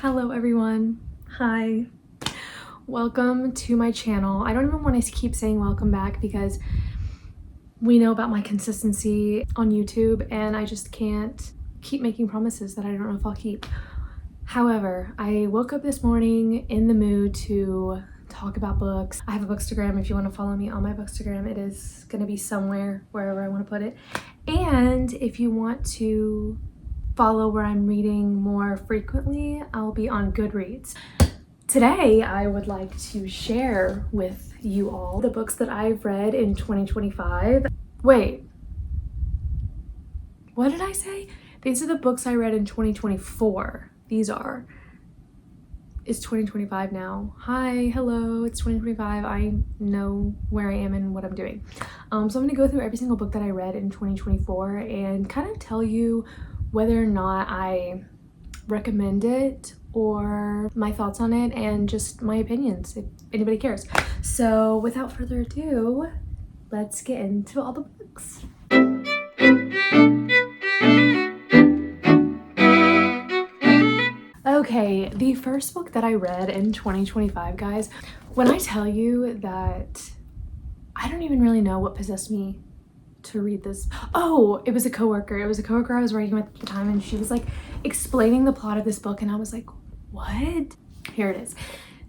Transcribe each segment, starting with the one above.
Hello everyone. Hi. Welcome to my channel. I don't even want to keep saying welcome back because we know about my consistency on YouTube and I just can't keep making promises that I don't know if I'll keep. However, I woke up this morning in the mood to talk about books. I have a bookstagram if you want to follow me on my bookstagram. It is going to be somewhere, wherever I want to put it. And if you want to follow where I'm reading more frequently, I'll be on Goodreads. Today, I would like to share with you all the books that I've read in 2025. Wait, what did I say? These are the books I read in 2024. These are. It's 2025 now. Hi, hello, it's 2025. I know where I am and what I'm doing. So I'm gonna go through every single book that I read in 2024 and kind of tell you whether or not I recommend it or my thoughts on it and just my opinions if anybody cares. So without further ado, let's get into all the books. Okay, the first book that I read in 2025, guys, when I tell you that I don't even really know what possessed me to read this. Oh, it was a coworker. It was a coworker I was writing with at the time, and she was like explaining the plot of this book, and I was like, what? Here it is.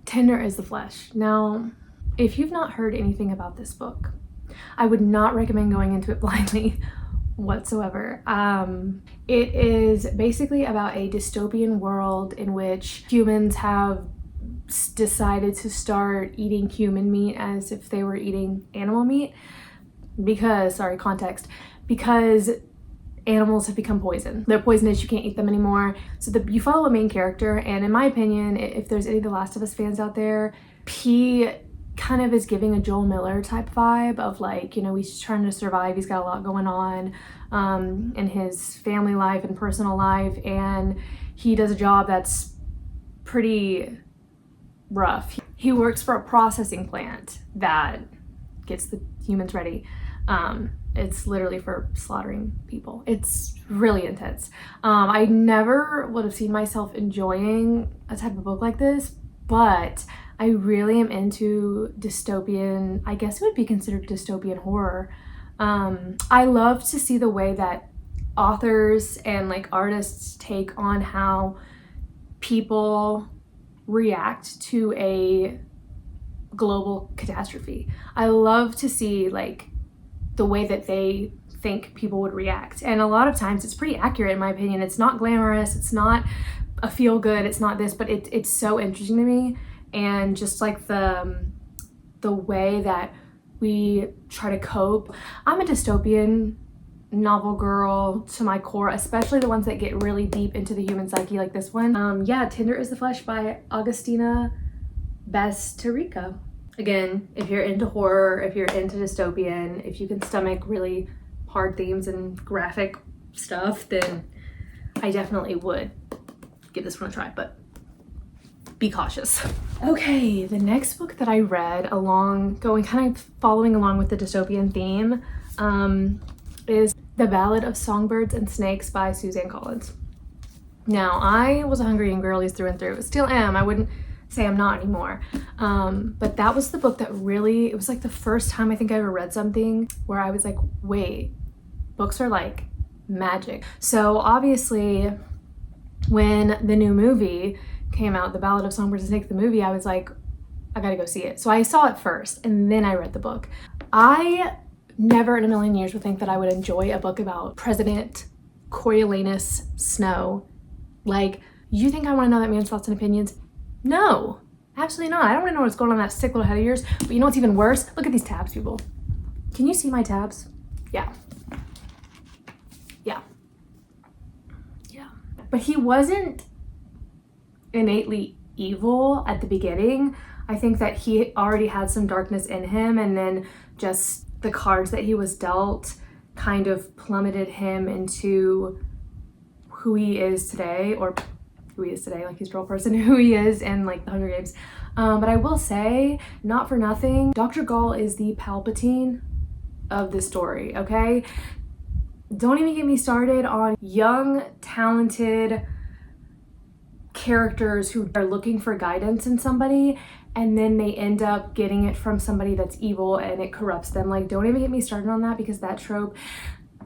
Tender is the Flesh. Now, if you've not heard anything about this book, I would not recommend going into it blindly whatsoever. It is basically about a dystopian world in which humans have decided to start eating human meat as if they were eating animal meat because animals have become poison. They're poisonous, you can't eat them anymore. So you follow a main character, and in my opinion, if there's any of the Last of Us fans out there, he kind of is giving a Joel Miller type vibe of like, you know, he's trying to survive, he's got a lot going on in his family life and personal life, and he does a job that's pretty rough. He works for a processing plant that gets the humans ready. It's literally for slaughtering people. It's really intense. I never would have seen myself enjoying a type of book like this, but I really am into dystopian, I guess it would be considered dystopian horror. I love to see the way that authors and like artists take on how people react to a global catastrophe. I love to see like the way that they think people would react. And a lot of times it's pretty accurate in my opinion. It's not glamorous, it's not a feel good, it's not this, but it's so interesting to me. And just like the way that we try to cope. I'm a dystopian novel girl to my core, especially the ones that get really deep into the human psyche like this one. Yeah, Tender is the Flesh by Agustina Basterica. Again, if you're into horror, if you're into dystopian, if you can stomach really hard themes and graphic stuff, then I definitely would give this one a try, but be cautious. Okay, the next book that I read kind of following along with the dystopian theme is The Ballad of Songbirds and Snakes by Suzanne Collins. Now, I was a Hungarian girlies through and through. Still am. I wouldn't say I'm not anymore. But that was the book that really, it was like the first time I think I ever read something where I was like, wait, books are like magic. So obviously when the new movie came out, The Ballad of Songbirds and Snakes, the movie, I was like, I gotta go see it. So I saw it first and then I read the book. I never in a million years would think that I would enjoy a book about President Coriolanus Snow. Like, you think I want to know that man's thoughts and opinions? No, absolutely not. I don't want to know what's going on in that sick little head of yours. But you know what's even worse? Look at these tabs, people. Can you see my tabs? Yeah. But he wasn't innately evil at the beginning. I think that he already had some darkness in him, and then just the cards that he was dealt kind of plummeted him into who he is today, like he's a real person, who he is in like the Hunger Games. But I will say, not for nothing, Dr. Gall is the Palpatine of the story, okay? Don't even get me started on young, talented characters who are looking for guidance in somebody, and then they end up getting it from somebody that's evil and it corrupts them. Like, don't even get me started on that, because that trope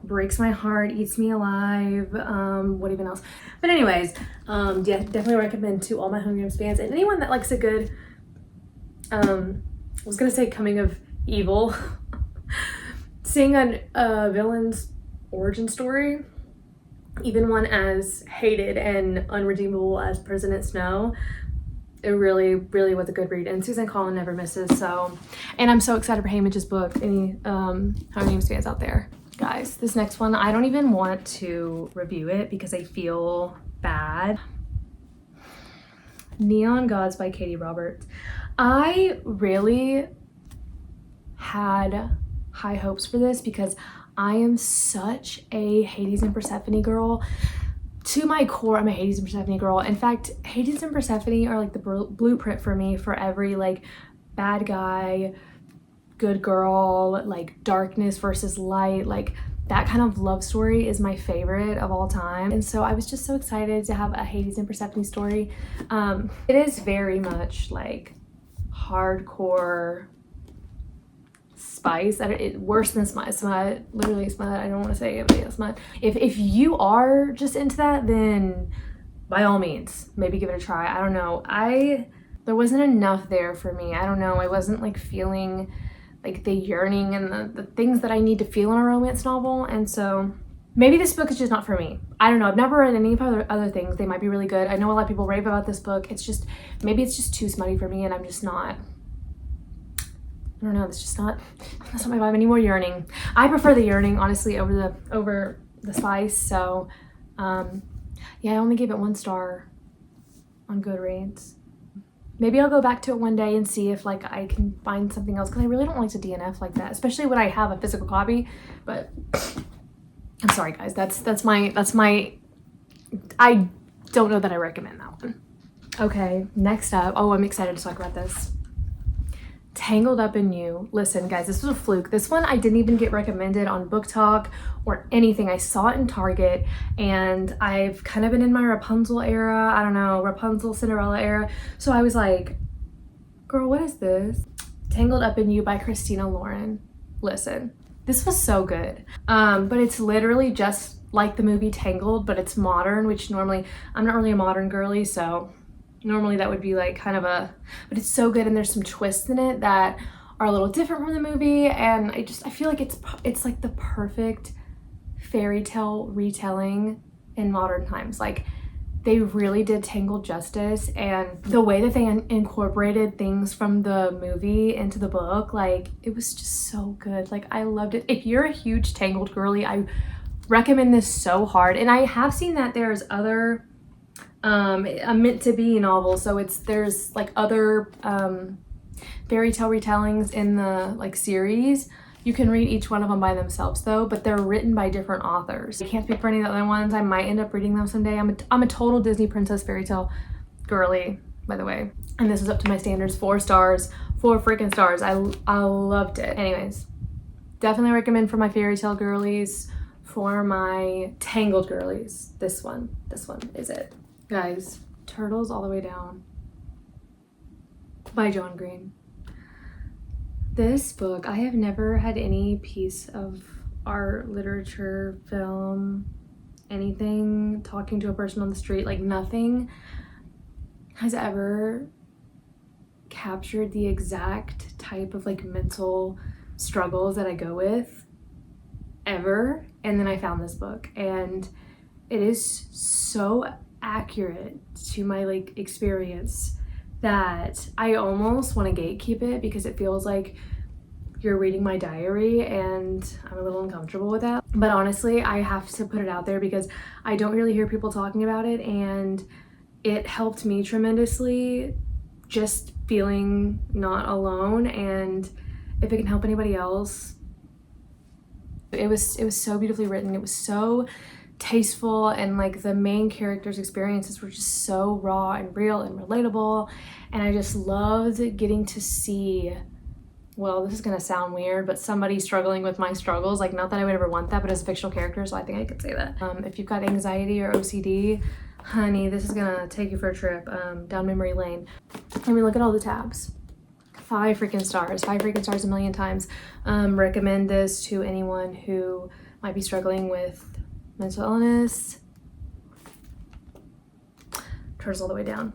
breaks my heart, eats me alive. What even else? But anyways, yeah, definitely recommend to all my Hunger Games fans and anyone that likes a good, I was gonna say coming of evil, seeing a villain's origin story, even one as hated and unredeemable as President Snow. It really, really was a good read, and Susan Collin never misses. So, and I'm so excited for Hamige's book. Any Hunger Games fans out there? Guys, this next one, I don't even want to review it because I feel bad. Neon Gods by Katie Roberts. I really had high hopes for this because I am such a Hades and Persephone girl. To my core, I'm a Hades and Persephone girl. In fact, Hades and Persephone are like the blueprint for me for every like bad guy, good girl, like darkness versus light, like that kind of love story is my favorite of all time. And so I was just so excited to have a Hades and Persephone story. It is very much like hardcore spice. Worse than smut, literally smut. I don't want to say it, smut. If you are just into that, then by all means, maybe give it a try. I don't know. There wasn't enough there for me. I don't know. I wasn't like feeling like the yearning and the things that I need to feel in a romance novel. And so maybe this book is just not for me. I don't know. I've never read any of other things. They might be really good. I know a lot of people rave about this book. It's just, maybe it's just too smutty for me and I'm just not, I don't know, that's not my vibe. Any more yearning. I prefer the yearning, honestly, over the spice. So, yeah, I only gave it 1 star on Goodreads. Maybe I'll go back to it one day and see if like I can find something else, because I really don't like to DNF like that, especially when I have a physical copy. But I'm sorry, guys. That's my. I don't know that I recommend that one. Okay, next up. Oh, I'm excited to talk about this. Tangled Up in You. Listen, guys, this was a fluke. This one I didn't even get recommended on Book Talk or anything. I saw it in Target, and I've kind of been in my Rapunzel era. I don't know, Rapunzel, Cinderella era. So I was like, girl, what is this? Tangled Up in You by Christina Lauren. Listen, this was so good. But it's literally just like the movie Tangled, but it's modern, which normally, I'm not really a modern girly, so normally that would be like kind of but it's so good, and there's some twists in it that are a little different from the movie, and I feel like it's like the perfect fairy tale retelling in modern times. Like, they really did Tangled justice, and the way that they incorporated things from the movie into the book, like, it was just so good. Like, I loved it. If you're a huge Tangled girly, I recommend this so hard. And I have seen that there's other a meant to be novel, so there's like other fairy tale retellings in the like series. You can read each one of them by themselves though, but they're written by different authors. I can't speak for any of the other ones. I might end up reading them someday. I'm a total Disney princess fairy tale girly, by the way, and this is up to my standards. 4 stars, 4 freaking stars. I loved it. Anyways, definitely recommend for my fairy tale girlies. For my Tangled girlies, this one is it. Guys, Turtles All the Way Down by John Green. This book, I have never had any piece of art, literature, film, anything, talking to a person on the street, like nothing has ever captured the exact type of like mental struggles that I go with ever. And then I found this book, and it is so accurate to my like experience that I almost want to gatekeep it, because it feels like you're reading my diary, and I'm a little uncomfortable with that. But honestly, I have to put it out there because I don't really hear people talking about it, and it helped me tremendously, just feeling not alone. And if it can help anybody else, it was so beautifully written. It was so tasteful, and like the main characters' experiences were just so raw and real and relatable, and I just loved getting to see, well, this is gonna sound weird, but somebody struggling with my struggles. Like, not that I would ever want that, but as a fictional character, so I think I could say that. If you've got anxiety or OCD, Honey, this is gonna take you for a trip down memory lane. I mean, look at all the tabs. 5 freaking stars. 5 freaking stars a million times. Recommend this to anyone who might be struggling with mental illness. Turns all the way down.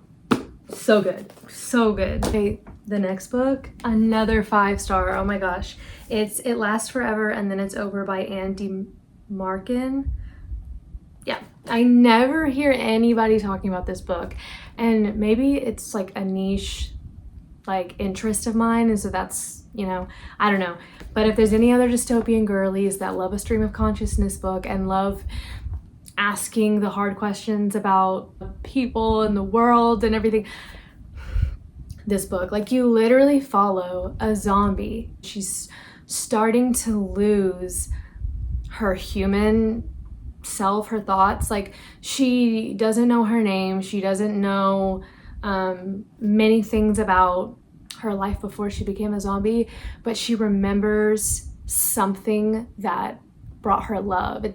So good. So good. Okay, the next book, another 5 star. Oh my gosh. It Lasts Forever and Then It's Over by Andy Markin. Yeah, I never hear anybody talking about this book, and maybe it's like a niche like interest of mine, and so that's, you know, I don't know. But if there's any other dystopian girlies that love a stream of consciousness book and love asking the hard questions about people and the world and everything, this book, like, you literally follow a zombie. She's starting to lose her human self, her thoughts. Like, she doesn't know her name, she doesn't know many things about her life before she became a zombie, but she remembers something that brought her love.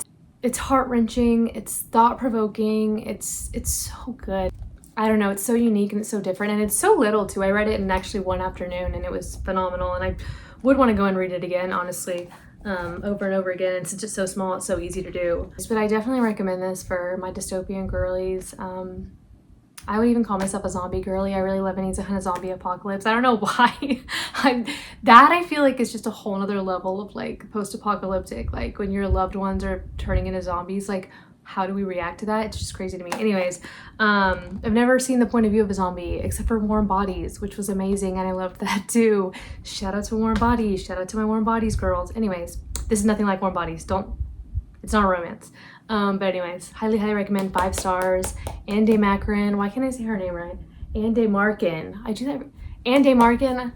It's heart-wrenching, it's thought-provoking, it's so good. I don't know, it's so unique and it's so different, and it's so little too. I read it in actually one afternoon and it was phenomenal, and I would want to go and read it again, honestly. Over and over again. It's just so small, it's so easy to do. But I definitely recommend this for my dystopian girlies. I would even call myself a zombie girly. I really live in a kind of zombie apocalypse. I don't know why. I feel like it's just a whole nother level of like post-apocalyptic, like when your loved ones are turning into zombies, like how do we react to that? It's just crazy to me. Anyways, I've never seen the point of view of a zombie except for Warm Bodies, which was amazing, and I loved that too. Shout out to Warm Bodies. Shout out to my Warm Bodies girls. Anyways, this is nothing like Warm Bodies. It's not a romance. But anyways, highly recommend. 5 stars. Andy Macron. Why can't I say her name right? Andy Markin. I do that. Andy Markin.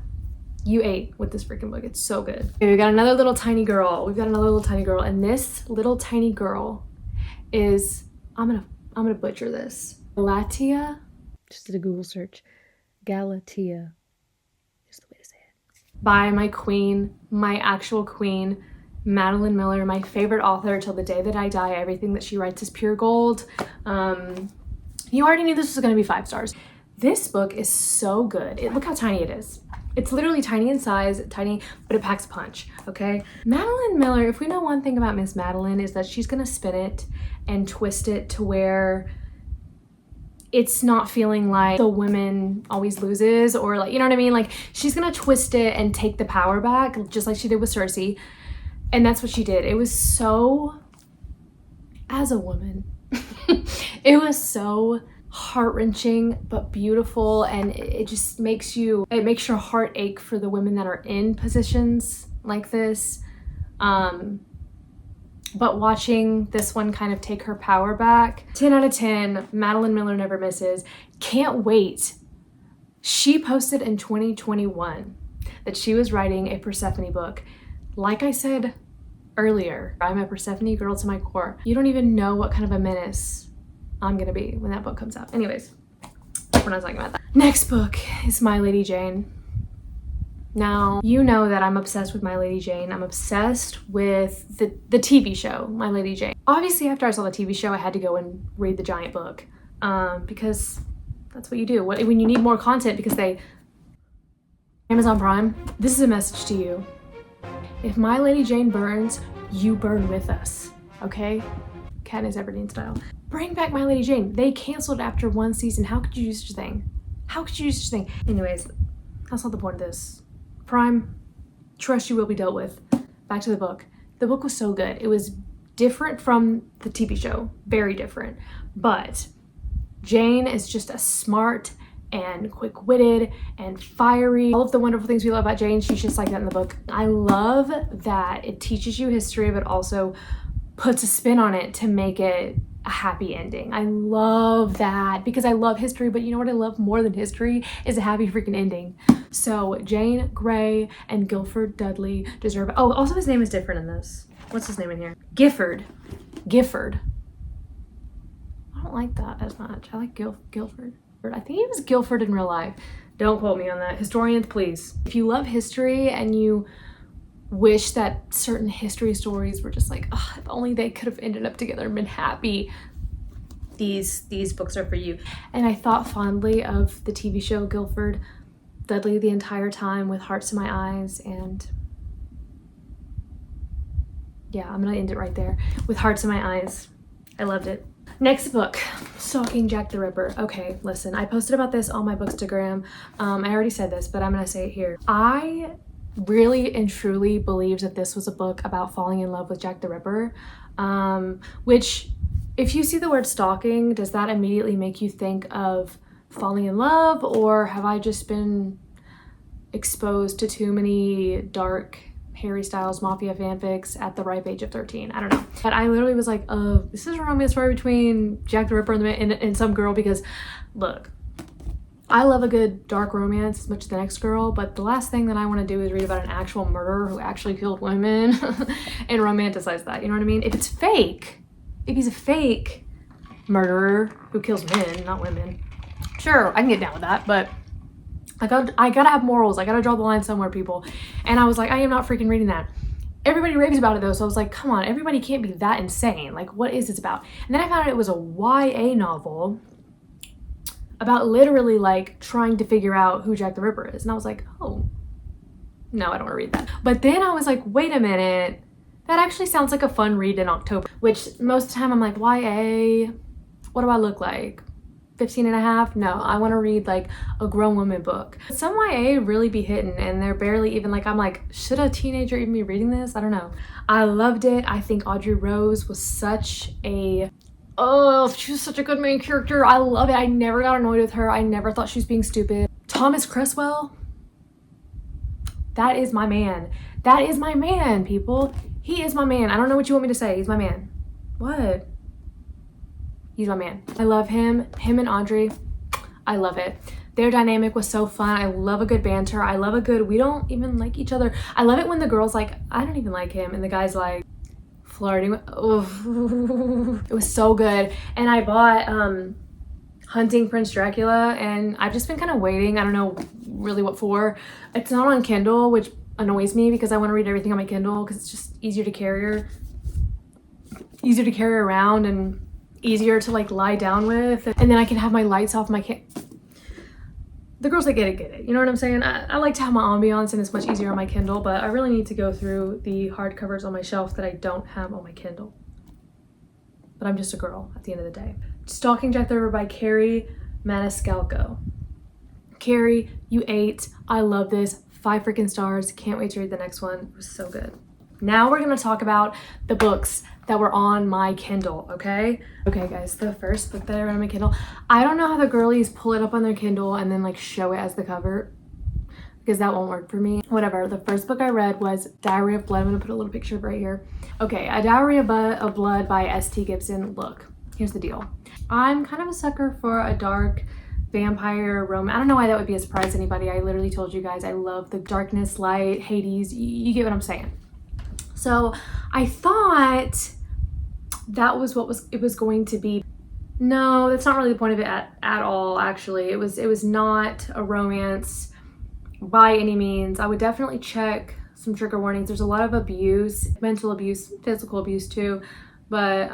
You ate with this freaking book. It's so good. Okay, we got another little tiny girl. And this little tiny girl is, I'm gonna butcher this. Galatia. Just did a Google search. Galatia. Just the way to say it. By my queen, my actual queen, Madeline Miller, my favorite author till the day that I die. Everything that she writes is pure gold. You already knew this was gonna be 5 stars. This book is so good. Look how tiny it is. It's literally tiny in size, tiny, but it packs a punch, okay? Madeline Miller, if we know one thing about Miss Madeline, is that she's gonna spin it and twist it to where it's not feeling like the woman always loses, or like, you know what I mean? Like, she's gonna twist it and take the power back, just like she did with Cersei. And that's what she did. It was so, as a woman, it was so heart-wrenching but beautiful, and it just makes your heart ache for the women that are in positions like this. But watching this one kind of take her power back, 10 out of 10. Madeline Miller never misses. Can't wait. She posted in 2021 that she was writing a Persephone book. Like I said earlier, I'm a Persephone girl to my core. You don't even know what kind of a menace I'm gonna be when that book comes out. Anyways, we're not talking about that. Next book is My Lady Jane. Now, you know that I'm obsessed with My Lady Jane. I'm obsessed with the TV show, My Lady Jane. Obviously, after I saw the TV show, I had to go and read the giant book, because that's what you do when you need more content, because Amazon Prime, this is a message to you. If My Lady Jane burns, you burn with us, okay? Katniss Everdeen style. Bring back My Lady Jane. They canceled after 1 season. How could you do such a thing? How could you do such a thing? Anyways, that's not the point of this. Prime, trust you will be dealt with. Back to the book. The book was so good. It was different from the TV show. Very different. But Jane is just a smart and quick-witted and fiery. All of the wonderful things we love about Jane, she's just like that in the book. I love that it teaches you history, but also puts a spin on it to make it a happy ending. I love that, because I love history, but you know what I love more than history is a happy freaking ending. So Jane Grey and Guilford Dudley deserve it. Oh, also his name is different in this. What's his name in here? Gifford. I don't like that as much. I like Guilford. I think he was Guilford in real life. Don't quote me on that. Historians, please. If you love history and you wish that certain history stories were just like, oh, if only they could have ended up together and been happy, these books are for you. And I thought fondly of the TV show Guilford Dudley the entire time with Hearts in My Eyes, and yeah, I'm gonna end it right there with Hearts in My Eyes. I loved it. Next book, Stalking Jack the Ripper. Okay, listen, I posted about this on my Bookstagram. I already said this, but I'm gonna say it here. I really and truly believed that this was a book about falling in love with Jack the Ripper, which, if you see the word stalking, does that immediately make you think of falling in love, or have I just been exposed to too many dark Harry Styles Mafia fanfics at the ripe age of 13? I don't know. But I literally was like, oh, this is a romance story between Jack the Ripper and some girl, because look, I love a good dark romance as much as the next girl, but the last thing that I want to do is read about an actual murderer who actually killed women and romanticize that, you know what I mean? If it's fake, if he's a fake murderer who kills men, not women, sure, I can get down with that, but I gotta have morals. I gotta draw the line somewhere, people. And I was like, I am not freaking reading that. Everybody raves about it though, so I was like, come on, everybody can't be that insane. Like, what is this about? And then I found out it was a YA novel about literally like trying to figure out who Jack the Ripper is. And I was like, oh, no, I don't want to read that. But then I was like, wait a minute, that actually sounds like a fun read in October, which most of the time I'm like, YA, what do I look like? 15 and a half? No, I want to read like a grown woman book. Some YA really be hitting, and they're barely even like, I'm like, should a teenager even be reading this? I don't know. I loved it. I think Audrey Rose was such a, oh, she was such a good main character. I love it. I never got annoyed with her. I never thought she was being stupid. Thomas Cresswell, that is my man. That is my man, people. He is my man. I don't know what you want me to say. He's my man. What? He's my man. I love him. Him and Audrey, I love it. Their dynamic was so fun. I love a good banter. I love a good, we don't even like each other. I love it when the girl's like, I don't even like him, and the guy's like flirting with, oh, it was so good. And I bought Hunting Prince Dracula, and I've just been kind of waiting. I don't know really what for. It's not on Kindle, which annoys me because I want to read everything on my Kindle because it's just easier to carry around and easier to like lie down with, and then I can have my lights off. The girls that get it, you know what I'm saying? I like to have my ambiance, and it's much easier on my Kindle, but I really need to go through the hardcovers on my shelf that I don't have on my Kindle. But I'm just a girl at the end of the day. Stalking Jack the Ripper by Carrie Maniscalco. Carrie, you ate. I love this. 5 freaking stars. Can't wait to read the next one. It was so good. Now we're gonna talk about the books that were on my Kindle, okay? Okay guys, the first book that I read on my Kindle, I don't know how the girlies pull it up on their Kindle and then like show it as the cover, because that won't work for me. Whatever, the first book I read was Diary of Blood. I'm gonna put a little picture right here. Okay, A Diary of Blood by S.T. Gibson. Look, here's the deal. I'm kind of a sucker for a dark vampire romance. I don't know why that would be a surprise to anybody. I literally told you guys I love the darkness, light, Hades, you get what I'm saying. So I thought that was what it was going to be. No, that's not really the point of it at all, actually. It was not a romance by any means. I would definitely check some trigger warnings. There's a lot of abuse, mental abuse, physical abuse too, but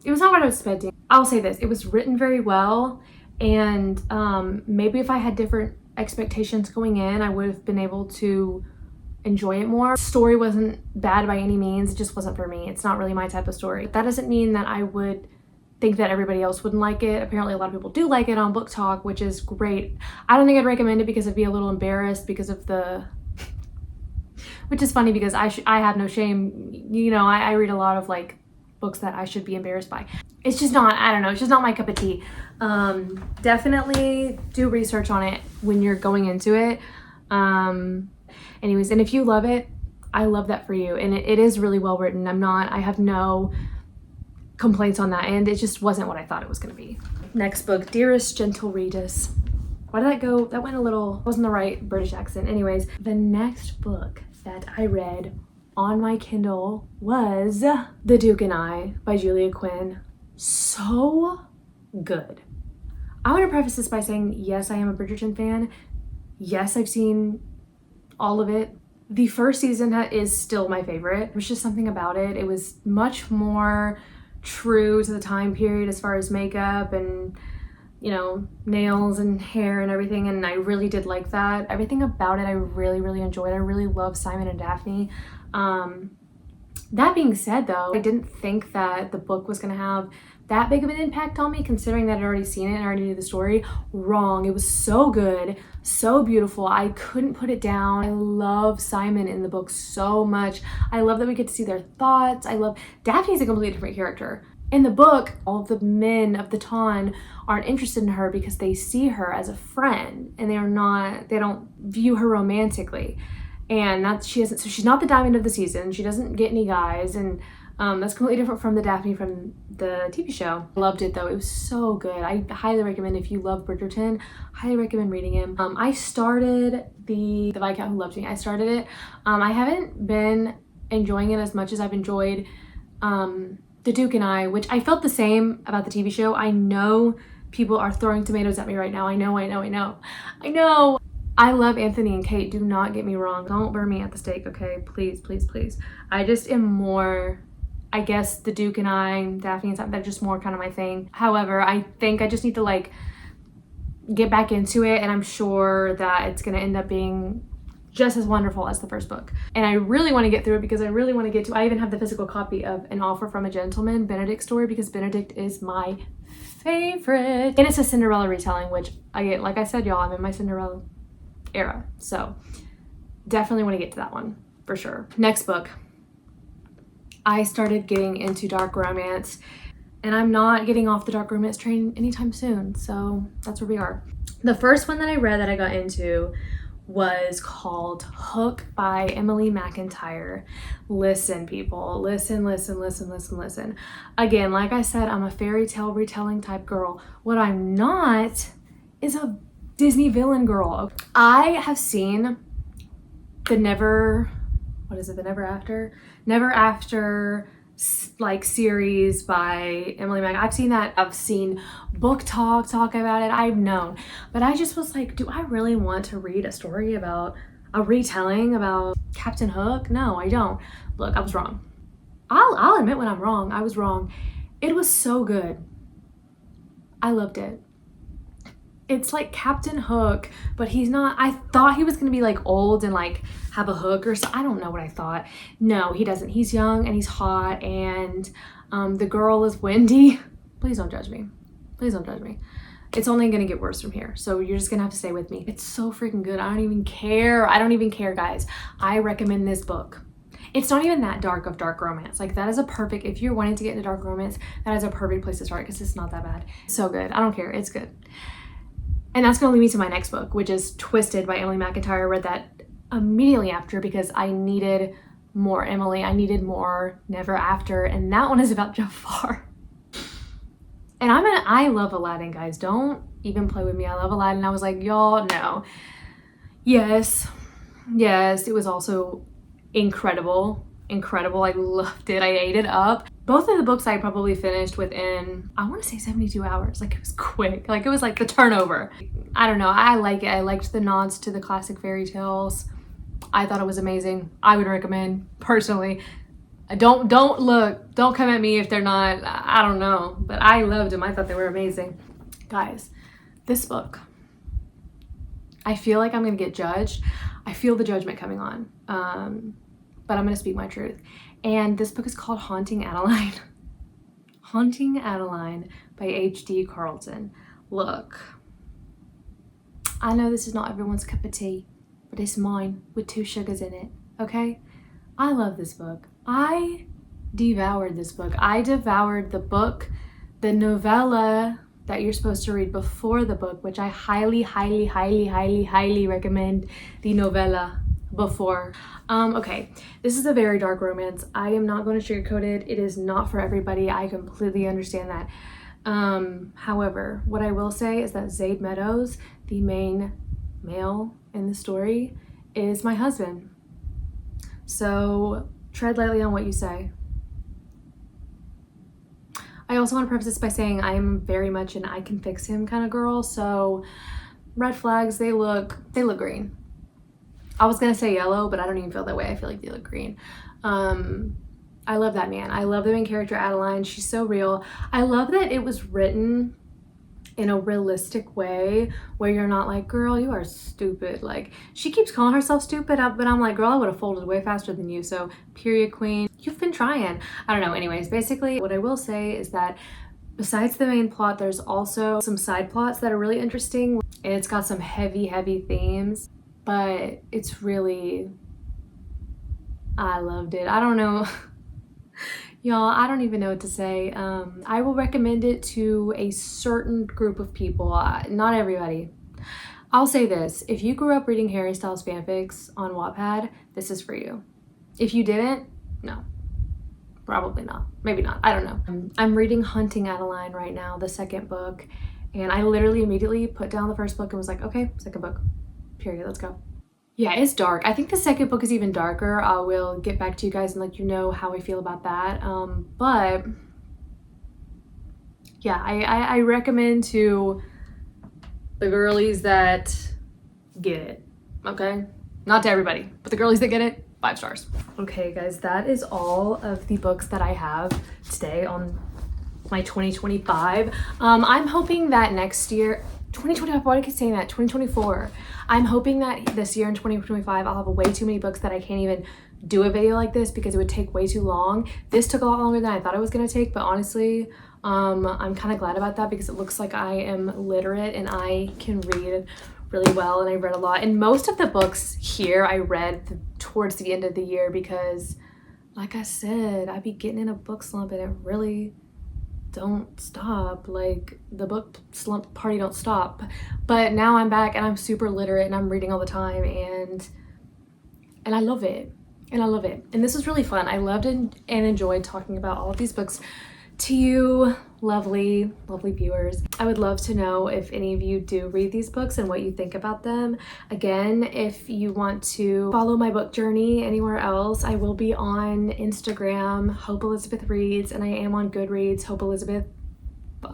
it was not what I was expecting. I'll say this, it was written very well, and maybe if I had different expectations going in, I would have been able to enjoy it more. The story wasn't bad by any means, it just wasn't for me. It's not really my type of story. That doesn't mean that I would think that everybody else wouldn't like it. Apparently a lot of people do like it on Book Talk, which is great. I don't think I'd recommend it because I'd be a little embarrassed because of the which is funny because I have no shame, you know. I read a lot of like books that I should be embarrassed by. It's just not, I don't know, it's just not my cup of tea. Definitely do research on it when you're going into it. Anyways, and if you love it, I love that for you. And it is really well written. I have no complaints on that, and it just wasn't what I thought it was going to be. Next book, Dearest Gentle Regis. Why did that go? That went a little, wasn't the right British accent. Anyways, the next book that I read on my Kindle was The Duke and I by Julia Quinn. So good. I want to preface this by saying, yes, I am a Bridgerton fan. Yes, I've seen all of it. The first season is still my favorite. There's just something about it. It was much more true to the time period as far as makeup and, you know, nails and hair and everything, and I really did like that. Everything about it I really, really enjoyed. I really love Simon and Daphne. That being said though, I didn't think that the book was gonna have that big of an impact on me, considering that I'd already seen it and I already knew the story. Wrong. It was so good, so beautiful. I couldn't put it down. I love Simon in the book so much. I love that we get to see their thoughts. I love Daphne's a completely different character. In the book, all of the men of the Ton aren't interested in her because they see her as a friend and they don't view her romantically. And so she's not the diamond of the season. She doesn't get any guys, and that's completely different from the Daphne from the TV show. I loved it though. It was so good. I highly recommend, if you love Bridgerton, highly recommend reading him. I started the Viscount Who Loved Me. I started it. I haven't been enjoying it as much as I've enjoyed The Duke and I, which I felt the same about the TV show. I know people are throwing tomatoes at me right now. I know. I love Anthony and Kate. Do not get me wrong. Don't burn me at the stake, okay? Please, please, please. I just am more, I guess The Duke and I, Daphne and stuff, they're just more kind of my thing. However, I think I just need to like get back into it, and I'm sure that it's gonna end up being just as wonderful as the first book. And I really want to get through it because I really want to get to, I even have the physical copy of An Offer from a Gentleman, Benedict's story, because Benedict is my favorite. And it's a Cinderella retelling, which like I said, y'all, I'm in my Cinderella era. So definitely want to get to that one for sure. Next book. I started getting into dark romance, and I'm not getting off the dark romance train anytime soon. So that's where we are. The first one that I read that I got into was called Hook by Emily McIntyre. Listen, people, listen. Again, like I said, I'm a fairy tale retelling type girl. What I'm not is a Disney villain girl. I have seen the Never After like series by Emily Mac. I've seen that. I've seen book talk about it. I've known, but I just was like, do I really want to read a story about a retelling about Captain Hook? No, I don't. Look, I was wrong. I'll admit when I'm wrong. I was wrong. It was so good. I loved it. It's like Captain Hook, but he's not. I thought he was gonna be like old and like have a hook or so. I don't know what I thought. No, he doesn't. He's young and he's hot, and the girl is Wendy. Please don't judge me. Please don't judge me. It's only gonna get worse from here, so you're just gonna have to stay with me. It's so freaking good. I don't even care, guys. I recommend this book. It's not even that dark of dark romance. Like, that is a perfect, if you're wanting to get into dark romance, that is a perfect place to start because it's not that bad. So good. I don't care. It's good. And that's going to lead me to my next book, which is Twisted by Emily McIntyre. I read that immediately after because I needed more Emily. I needed more Never After. And that one is about Jafar. And I love Aladdin, guys. Don't even play with me. I love Aladdin. I was like, y'all, no. Yes, it was also incredible. I loved it. I ate it up. Both of the books I probably finished within, I want to say 72 hours. Like, it was quick. Like, it was like the turnover. I don't know. I like it. I liked the nods to the classic fairy tales. I thought it was amazing. I would recommend, personally. Don't come at me if they're not. I don't know. But I loved them. I thought they were amazing. Guys, this book, I feel like I'm going to get judged. I feel the judgment coming on. But I'm going to speak my truth. And this book is called Haunting Adeline. Haunting Adeline by H.D. Carlton. Look, I know this is not everyone's cup of tea, but it's mine with 2 sugars in it, okay? I love this book. I devoured this book. I devoured the book, the novella that you're supposed to read before the book, which I highly recommend the novella before. Okay, this is a very dark romance. I am not going to sugarcoat it. It is not for everybody. I completely understand that. However, what I will say is that Zayd Meadows, the main male in the story, is my husband. So tread lightly on what you say. I also want to preface this by saying I am very much an I can fix him kind of girl. So red flags, they look green. I was gonna say yellow, but I don't even feel that way. I feel like they look green. I love that man. I love the main character, Adeline. She's so real. I love that it was written in a realistic way where you're not like, girl, you are stupid. Like, she keeps calling herself stupid, but I'm like, girl, I would have folded way faster than you. So, period, queen. You've been trying. I don't know. Anyways, basically, what I will say is that besides the main plot, there's also some side plots that are really interesting. And it's got some heavy, heavy themes, but it's really, I loved it. I don't know. Y'all, I don't even know what to say. I will recommend it to a certain group of people, not everybody. I'll say this, if you grew up reading Harry Styles fanfics on Wattpad, this is for you. If you didn't, no, probably not. Maybe not, I don't know. I'm reading Hunting Adeline right now, the second book, and I literally immediately put down the first book and was like, okay, second book, period, let's go. Yeah, it's dark. I think the second book is even darker. I will get back to you guys and let you know how I feel about that. But yeah, I recommend to the girlies that get it, okay? Not to everybody, but the girlies that get it, 5 stars. Okay, guys, that is all of the books that I have today on my 2025. I'm hoping that next year, 2025, why do I keep saying that? 2024. I'm hoping that this year in 2025, I'll have way too many books that I can't even do a video like this because it would take way too long. This took a lot longer than I thought it was gonna take, but honestly, I'm kind of glad about that because it looks like I am literate and I can read really well, and I read a lot. And most of the books here I read towards the end of the year because, like I said, I be getting in a book slump and it really don't stop. Like, the book slump party don't stop. But now I'm back and I'm super literate and I'm reading all the time, and I love it. And I love it. And this was really fun. I loved and enjoyed talking about all of these books to you lovely viewers. I would love to know if any of you do read these books and what you think about them. Again, if you want to follow my book journey anywhere else, I will be on Instagram, Hope Elizabeth Reads, and I am on Goodreads, Hope Elizabeth 5,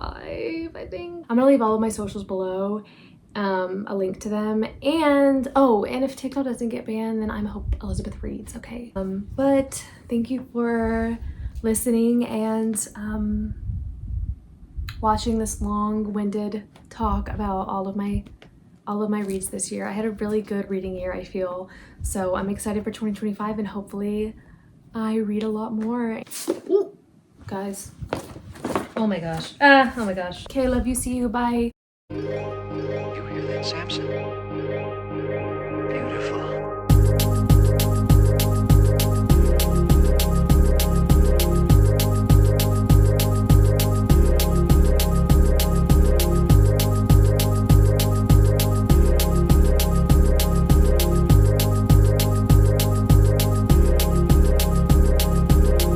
I think. I'm gonna leave all of my socials below, a link to them. And oh, and if TikTok doesn't get banned, then I'm Hope Elizabeth Reads, okay? But thank you for listening and watching this long-winded talk about all of my reads this year. I had a really good reading year, I feel. So I'm excited for 2025 and hopefully I read a lot more. Ooh, guys. Oh my gosh. Oh my gosh. Okay, love you. See you. Bye. You hear that, Samson?